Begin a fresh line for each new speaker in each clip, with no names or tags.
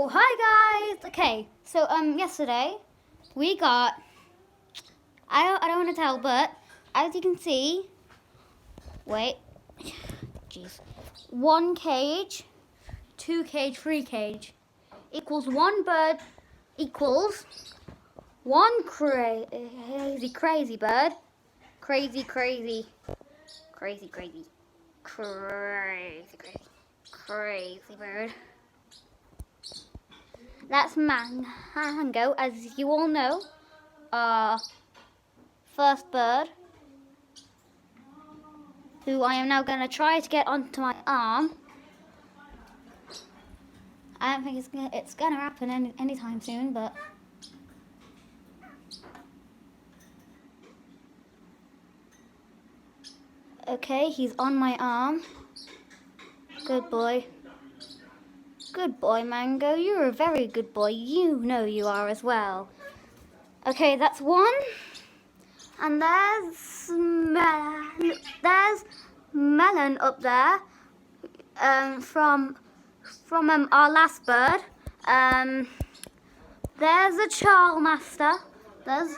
So hi guys. Okay, so yesterday we got I don't want to tell, but as you can see, wait, jeez, 1 cage, 2 cage, 3 cage equals 1 bird equals 1 crazy bird, crazy bird. That's Mango, as you all know, our first bird, who I am now going to try to get onto my arm. I don't think it's going to happen anytime soon, but... Okay, he's on my arm. Good boy. Good boy, Mango. You're a very good boy. You know you are as well. Okay, that's 1. And there's Melon up there from our last bird. There's a Charl Master. There's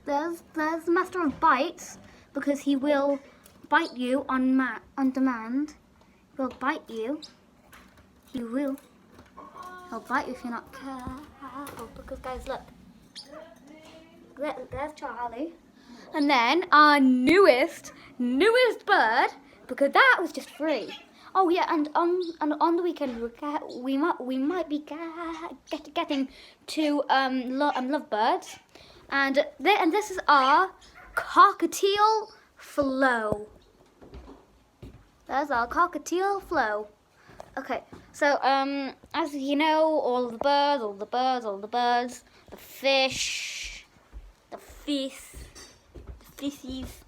the Master of Bites, because he will bite you on demand. He'll bite you. He'll bite you if you're not careful. Because guys, look. There's Charlie. And then our newest bird, because that was just free. Oh yeah, and on the weekend we might be getting 2 lovebirds, and this is our cockatiel Flo. There's our cockatiel Flo. Okay, so as you know, all the birds, the fish, the fishies,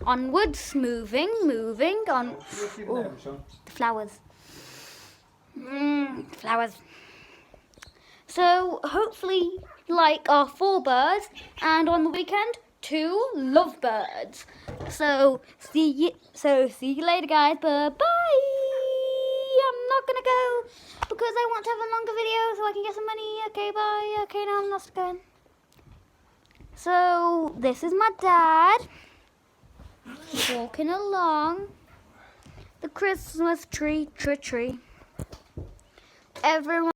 onwards, moving on. Ooh, the flowers. Flowers. So hopefully, like our 4 birds, and on the weekend 2 lovebirds. So see you later, guys. Bye. I'm not gonna go because I want to have a longer video so I can get some money. Okay, bye. Okay, now I'm not going. So this is my dad walking along the Christmas tree. Everyone.